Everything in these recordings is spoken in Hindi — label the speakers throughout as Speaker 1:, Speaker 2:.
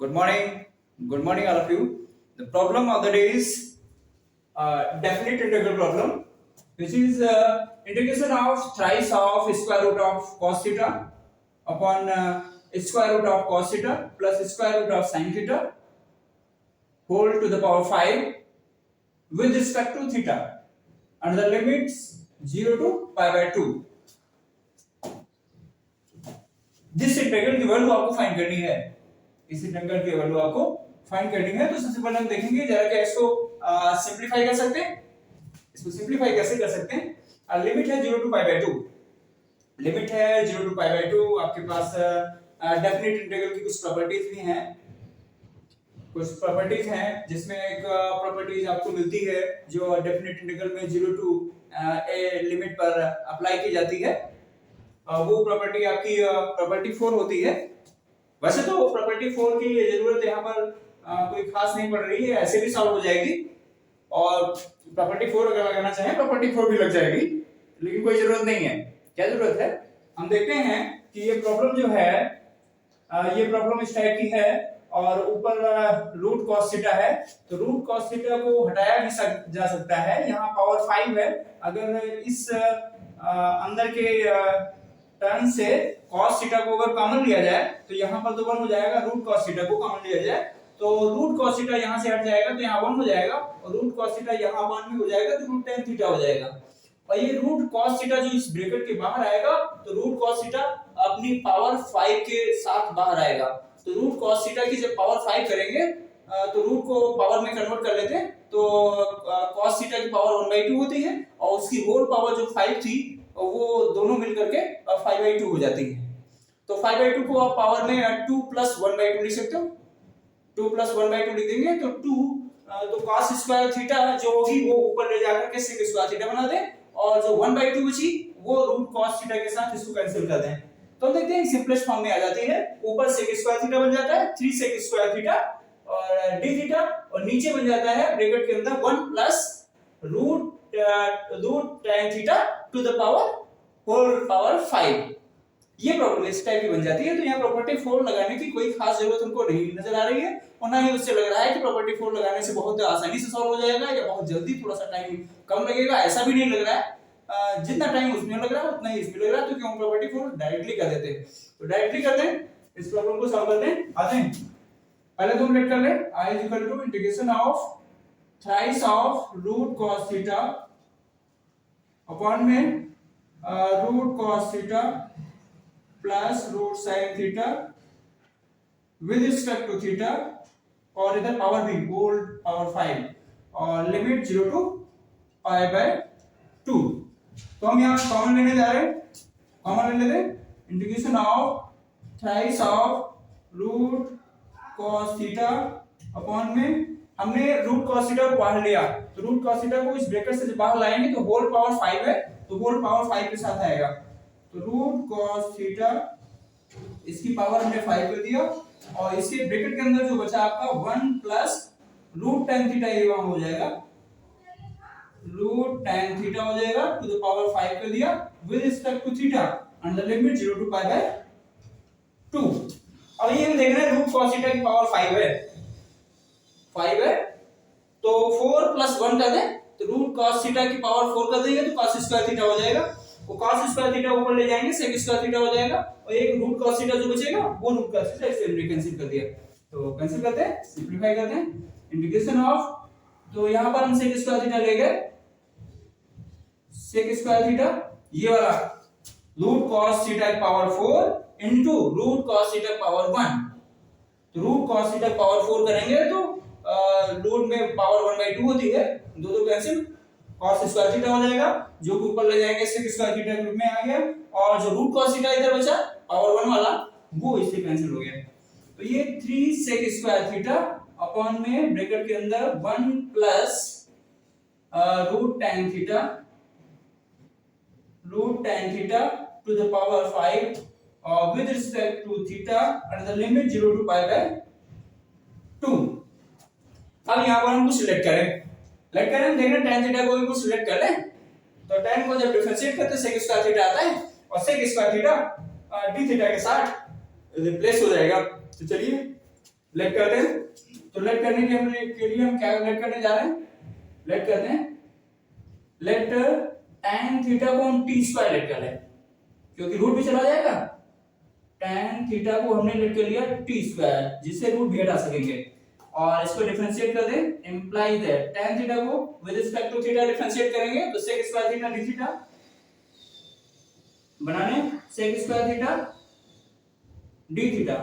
Speaker 1: Good morning. Good morning, all of you. The problem of the day is definite integral problem, which is integration of thrice of square root of cos theta upon square root of cos theta plus square root of sin theta whole to the power 5 with respect to theta and the limits 0 to pi by 2. जिस इंटीग्रल की वैल्यू आपको फाइंड करनी है, इस इंटीग्रल की वैल्यू आपको फाइंड करनी है, तो सबसे पहले हम देखेंगे जरा क्या इसको सिंपलीफाई कर सकते हैं। इसको सिंपलीफाई कैसे कर सकते हैं? लिमिट है 0 टू पाई बाय 2, लिमिट है 0 टू पाई बाय 2। आपके पास डेफिनेट इंटीग्रल की कुछ प्रॉपर्टीज भी हैं, कुछ प्रॉपर्टीज हैं जिसमें एक प्रॉपर्टीज आपको मिलती है जो डेफिनेट इंटीग्रल में 0 टू ए लिमिट पर अप्लाई की जाती है। वो प्रॉपर्टी आपकी प्रॉपर्टी 4 होती है। वैसे तो प्रॉपर्टी 4 की जरूरत यहाँ पर कोई खास नहीं पड़ रही है, ऐसे भी सॉल्व हो जाएगी और प्रॉपर्टी 4 अगर लगाना चाहें प्रॉपर्टी 4 भी लग जाएगी, लेकिन कोई जरूरत नहीं है। क्या जरूरत है? हम देखते हैं कि ये प्रॉब्लम जो है ये प्रॉब्लम इस टाइप की है और ऊपर रूट कॉस थीटा है, तो रूट कॉस थीटा को हटाया भी जा सकता है। यहाँ पावर 5 है, अगर इस अंदर के टर्म से cos थीटा को अगर कॉमन लिया जाए तो यहाँ पर तो 1 हो जाएगा। रूट cos थीटा को कॉमन लिया जाए तो रूट cos थीटा यहाँ से हट जाएगा तो यहाँ 1 हो जाएगा और रूट cos थीटा यहाँ 1 भी हो जाएगा तो रूट tan थीटा हो जाएगा। और ये रूट cos थीटा जो इस ब्रैकेट के बाहर आएगा तो रूट cos थीटा अपनी पावर 5 के साथ बाहर आएगा। तो रूट cos थीटा की जब पावर 5 करेंगे तो रूट को पावर में कन्वर्ट कर लेते हैं तो cos थीटा की पावर 1/2 होती है और उसकी होल पावर जो 5 थी वो दोनों मिलकर के 5/2 हो जाती है। तो 5/2 को आप पावर में 2 + 1/2 लिख सकते हो। 2 + 1/2 लिख देंगे तो 2 तो cos स्क्वायर थीटा जो होगी वो ऊपर ले जाकर के sec स्क्वायर थीटा बना दें और जो 1/2 बची वो रूट cos थीटा के साथ इसको कैंसिल कर दें तो देखते हैं सिंपलेस्ट फॉर्म में आ जाती है। ऊपर sec स्क्वायर थीटा बन जाता है 3 sec स्क्वायर थीटा और d थीटा और नीचे बन जाता है ब्रैकेट के अंदर 1 + root tan theta to the power whole power 5। ये प्रॉब्लम इस टाइप की बन जाती है। तो यहाँ प्रॉपर्टी 4 लगाने की कोई खास जरूरत हमको नहीं नजर आ रही है और ना ही उससे लग रहा है कि प्रॉपर्टी 4 लगाने से बहुत आसानी से सॉल्व हो जाएगा या बहुत जल्दी, थोड़ा सा टाइम कम लगेगा, ऐसा भी नहीं लग रहा है। जितना टाइम उसमें लग रहा है उतना ही इसमें लग रहा है, तो क्यों प्रॉपर्टी 4 डायरेक्टली कर देते हैं। तो डायरेक्टली करते हैं, इस प्रॉब्लम को सॉल्व करते हैं। आते हैं पहले तो हम लेट कर लें i = integration of thrice of root cos theta upon में root cos theta plus root sin theta with respect to theta और इधर पावर भी होल पावर 5 और लिमिट 0 टू पाई बाय 2। तो हम यहाँ कॉमन लेने जा रहे हैं, कॉमन ले लेते हैं। Integration of thrice of root cos theta upon में हमने रूट cos थीटा को बाहर लिया तो रूट cos थीटा को इस ब्रैकेट से जब बाहर लाएंगे तो होल पावर 5 है तो होल पावर 5 के साथ आएगा। तो रूट cos थीटा इसकी पावर हमने 5 कर दिया और इसके ब्रैकेट के अंदर जो बचा आपका 1 + रूट tan थीटा ये वहां हो जाएगा, रूट tan थीटा हो जाएगा टू द पावर 5 कर दिया with respect to theta and the limit 0 to pi by 2। अब ये हम देख रहे हैं रूट cos थीटा की पावर 5 है तो 4 + 1 कर दें तो रूट cos थीटा की पावर 4 कर देंगे तो cos स्क्वायर थीटा हो जाएगा। वो cos स्क्वायर थीटा ऊपर ले जाएंगे sec स्क्वायर थीटा हो जाएगा और एक रूट cos थीटा जो बचेगा वो रूट cos थीटा इसे हमने कैंसिल कर दिया। तो कैंसिल करते हैं, सिंपलीफाई करते हैं। इंटीग्रेशन ऑफ तो यहां पर हम sec स्क्वायर थीटा ले गए, sec स्क्वायर थीटा ये वाला रूट cos थीटा की power 4 into root cos theta की पावर 1। तो रूट cos थीटा की पावर 4 करेंगे तो रूट में पावर 1/2 होती है, दो कैंसिल, cos स्क्वायर थीटा हो जाएगा जो कि ऊपर ले जाएंगे sec स्क्वायर थीटा के रूप में आ गया और जो रूट cos थीटा इधर बचा पावर 1 वाला वो इससे कैंसिल हो गया। तो ये 3 sec स्क्वायर थीटा अपॉन में ब्रैकेट के अंदर 1 + root tan theta to the power 5 with respect to theta and the limit 0 to pi by 2। अब यहाँ पर हम कुछ सिलेक्ट करें, देख रहे हैं tan थीटा को भी कुछ सिलेक्ट कर लें तो tan को जब डिफरेंशिएट करते हैं sec स्क्वायर थीटा आता है और sec square theta d theta के साथ रिप्लेस हो जाएगा। तो चलिए लेट करते हैं। तो लेट करने के लिए हम क्या लेट करने जा रहे हैं, लेट करते हैं, लेट tan थीटा को हम t स्क्वायर लेट कर लें, क्योंकि रूट भी चला जाएगा। tan थीटा को हमने लेट कर लिया t स्क्वायर, जिससे रूट भी हटा सकेंगे, और इसको डिफरेंशिएट कर दें, इंप्लाई दैट tan थीटा को with respect to theta differentiate करेंगे तो sec square theta d theta बनाने sec square theta d theta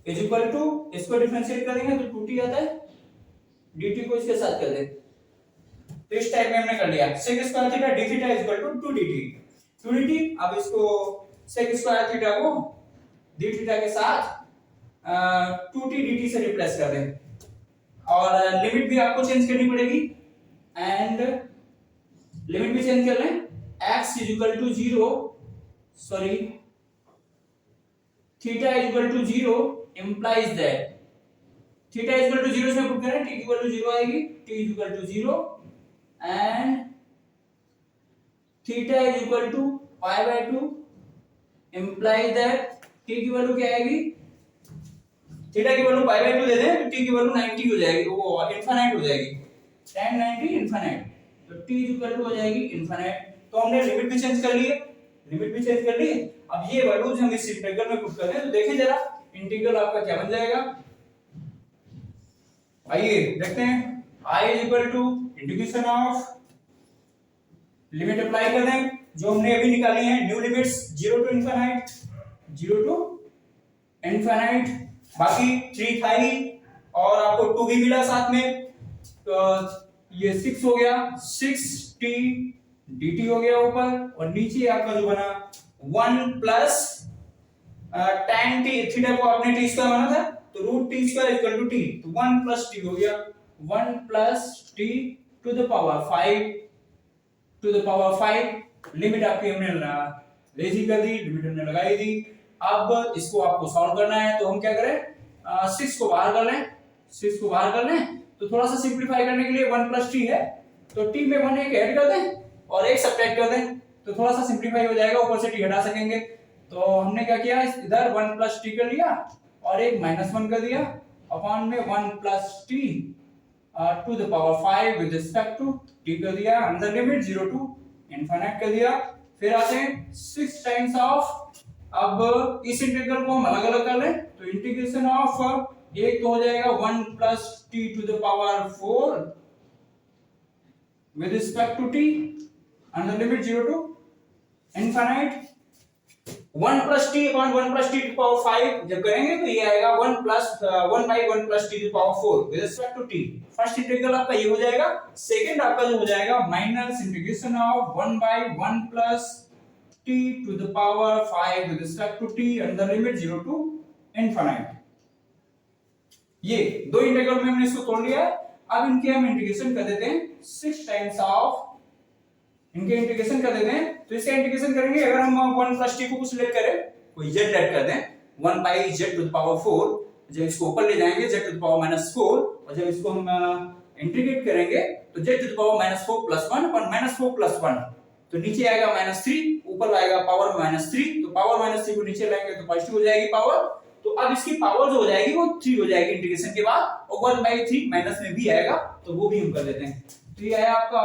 Speaker 1: is equal to, इसको डिफरेंशिएट करेंगे तो 2t आता है, dt को इसके साथ कर दें, तो इस टाइप में हमने कर लिया sec square theta d theta is equal to 2dt। अब इसको sec स्क्वायर थीटा को d थीटा के साथ 2t dt से रिप्लेस कर दें, और लिमिट भी आपको चेंज करनी पड़ेगी, एंड लिमिट भी चेंज कर लें, x is equal to 0, sorry theta is equal to 0 implies that theta is equal to 0 से पुट करें, t इक्वल टू 0 आएगी, t is equal to 0 and theta is equal to pi by 2 implies that t की वैल्यू क्या आएगी, थीटा की वैल्यू पाई बाय 2 दे दें तो t की वैल्यू 90 हो जाएगी, वो इनफिनिट हो जाएगी, tan 90 इनफिनिट, तो t इज इक्वल टू हो जाएगी इनफिनिट। तो हमने लिमिट भी चेंज कर ली है, लिमिट भी चेंज कर ली। अब ये वैल्यूज हम इस इंटीग्रल में पुट कर दें तो देखें जरा इंटीग्रल आपका क्या बन जाएगा। आइए देखते हैं, i is equal to integration of, limit apply कर दें जो हमने अभी निकाली है, new limits 0 to infinite, 0 to infinite, बाकी 3 था ही और आपको 2 भी मिला साथ में, तो ये 6 हो गया, 6t dt हो गया ऊपर, और नीचे आपका जो बना 1 प्लस tan t, थीटा को आपने t स्क्वायर माना था तो root t square equal to t, तो 1 प्लस t हो गया, 1 plus t to the power 5, to the power 5। Limit आपकी हमने लेजी कर दी, लिमिट हमने लगाई दी। अब इसको आपको सॉल्व करना है तो हम क्या करें, 6 को बाहर कर लें, 6 को बाहर कर लें, तो थोड़ा सा सिंपलीफाई करने के लिए 1 प्लस t है तो t में 1 एक ऐड कर दें और एक सब्ट्रैक्ट कर दें, तो थोड़ा सा सिंपलीफाई हो जाएगा, ऊपर से t हटा सकेंगे। तो हमने क्या किया, इधर 1 प्लस t कर लिया और एक माइनस 1 कर दिया, अपॉन में 1 plus t to the power 5 with respect to t कर दिया, अंदर लिमिट 0 टू इनफिनिट कर दिया। फिर आते हैं 6 टाइम्स ऑफ, अब इस इंटीग्रल को हम अलग अलग कर लें तो इंटीग्रेशन ऑफ एक तो हो जाएगा 1 plus t to the power 4 with respect to t, under limit 0 to infinite, 1 plus t upon 1 plus t to power 5 जब करेंगे तो ये आएगा 1 by 1 plus t to power 4 with respect to t। First integral आपका ये हो जाएगा, सेकंड आपका जो हो जाएगा minus integration of 1 by 1 plus t to the power 5 with respect to t under limit 0 to infinite. ये दो इंटीग्रल में हमने इसको तोड़ लिया है। अब इनके हम इंटीग्रेशन कर देते हैं 6 टाइम्स ऑफ, इनके इंटीग्रेशन कर देते हैं, तो इसका इंटीग्रेशन करेंगे, अगर हम 1 प्लस t को कुछ लेट करें, कोई z लेट कर दें, 1 by z to the power 4, जब इसको ऊपर ले जाएंगे z टू द पावर -4, और जब इसको हम इंटीग्रेट करेंगे तो z to the power -4 plus 1 और -4 प्लस 1, तो नीचे आएगा -3, ऊपर आएगा पावर -3, तो पावर -3 को नीचे लाएंगे तो पॉजिटिव हो जाएगी पावर, तो अब इसकी पावर जो हो जाएगी वो 3 हो जाएगी इंटीग्रेशन के बाद, और 1/3 माइनस में भी आएगा तो वो भी हम कर देते हैं। तो ये आया आपका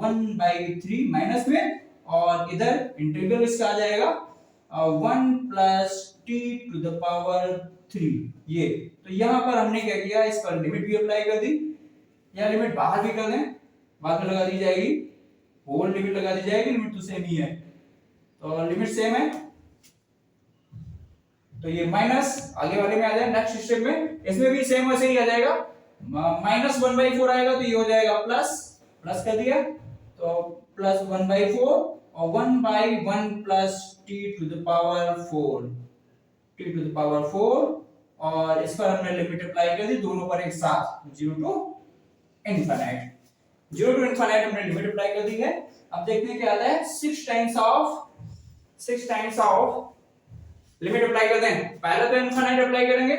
Speaker 1: 1/3 माइनस में, और इधर इंटीग्रल इसका आ जाएगा 1 plus t to the power 3। ये तो यहाँ पर हमने क्या किया, इस पर लिमिट भी अप्लाई कर दी, या लिमिट बाहर भी कर दें, बाद में लगा दी जाएगी, होल लिमिट लगा दी जाएगी, लिमिट तो सेम ही है, तो लिमिट सेम है, तो ये माइनस आगे वाले में आ जाए, नेक्स्ट स्टेप में इसमें भी सेम वैसे ही आ जाएगा, -1/4 आएगा तो ये हो जाएगा प्लस कर दिया, तो प्लस 1/4 और 1/1 plus t to the power 4, और इस पर हमने लिमिट अप्लाई कर दी दोनों पर एक साथ, 0 टू इनफिनिट, 0 टू इनफिनिट हमने लिमिट अप्लाई कर दी है। अब देखते हैं क्या आता है, 6 टाइम्स ऑफ लिमिट अप्लाई कर दें, पहले तो इनफिनिट अप्लाई करेंगे,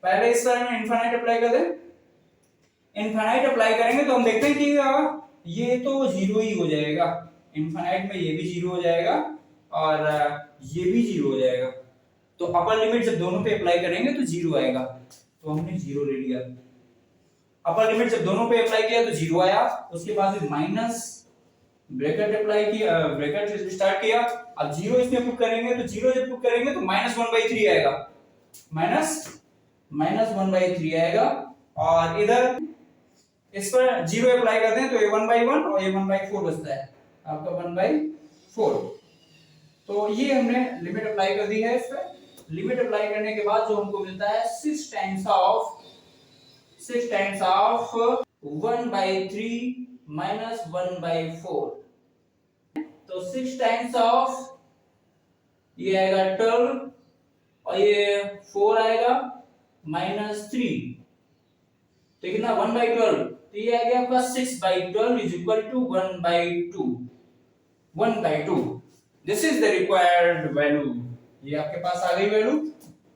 Speaker 1: पहले इस पर हम इनफिनिट अप्लाई कर दें, इनफिनिट अप्लाई करेंगे तो हम देखते हैं कि ये तो 0 ही हो जाएगा, इनफिनिट में ये भी 0 हो जाएगा और ये भी 0 हो जाएगा, तो अपर लिमिट जब दोनों पे अप्लाई करेंगे तो 0 आएगा। तो हमने 0 ले लिया। अपर लिमिट जब दोनों पे अप्लाई किया तो 0 आया, उसके बाद माइनस ब्रैकेट अप्लाई किया, ब्रैकेट स्टार्ट किया। अब 0 इसमें पुट करेंगे तो 0 जब पुट करेंगे तो -1/3 आएगा, -1/3 आएगा। और इधर इस पर 0 अप्लाई करते हैं तो ये 1/1 और ये 1/4 बचता है आपका 1/4। तो ये हमने लिमिट अप्लाई कर दी है। इस पे लिमिट अप्लाई करने के बाद जो हमको मिलता है 6 टाइम्स ऑफ 1/3 माइनस 1/4। तो 6 टाइम्स ऑफ ये आएगा 12 और ये 4 आएगा -3, तो कितना 1/12, तो ये आ गया आपका 6/12 is equal to 1/2। This is the required value. ये आपके पास आ गई value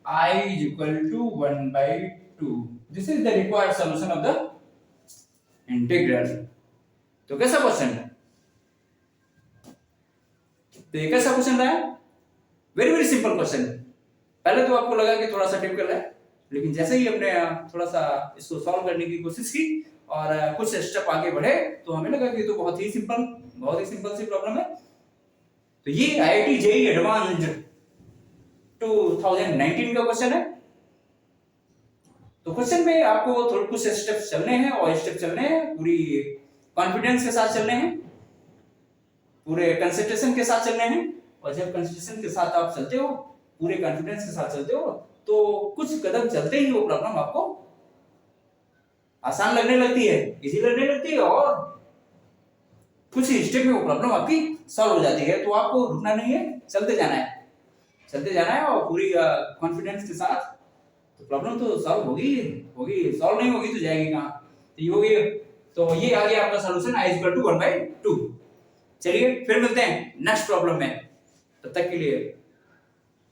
Speaker 1: I is equal to 1/2। This is the required solution of the integral. तो कैसा क्वेश्चन है? तो ये कैसा क्वेश्चन रहा है? Very very simple question. पहले तो आपको लगा कि थोड़ा सा टिपिकल है, लेकिन जैसे ही हमने थोड़ा सा इसको सॉल्व करने की कोशिश की और कुछ स्टेप आगे बढ़े तो हमें लगा कि ये तो बहुत ही सिंपल सी प्रॉब्लम है। तो ये IIT JEE एडवांस्ड 2019 का क्वेश्चन है। तो क्वेश्चन में आपको थोड़े कुछ स्टेप्स चलने हैं और स्टेप चलने हैं, पूरी कॉन्फिडेंस के साथ चलने हैं, पूरे कंसंट्रेशन के साथ चलने हैं। और जब कंसंट्रेशन के साथ आप चलते हो, पूरे कॉन्फिडेंस के साथ चलते हो, तो कुछ कदम चलते ही वो प्रॉब्लम आपको आसान लगने लगती है, इजी लगने लगती है, और कुछ ही स्टेप में वो प्रॉब्लम आपकी सॉल्व हो जाती है। तो आपको रुकना नहीं है, चलते जाना है और पूरी कॉन्फिडेंस के साथ। तो प्रॉब्लम तो सॉल्व होगी, सॉल्व नहीं होगी तो जाएगी कहां? तो ये होगी। तो ये आ गया आपका सॉल्यूशन I = 1/2। चलिए फिर मिलते हैं नेक्स्ट प्रॉब्लम में, तब तक के लिए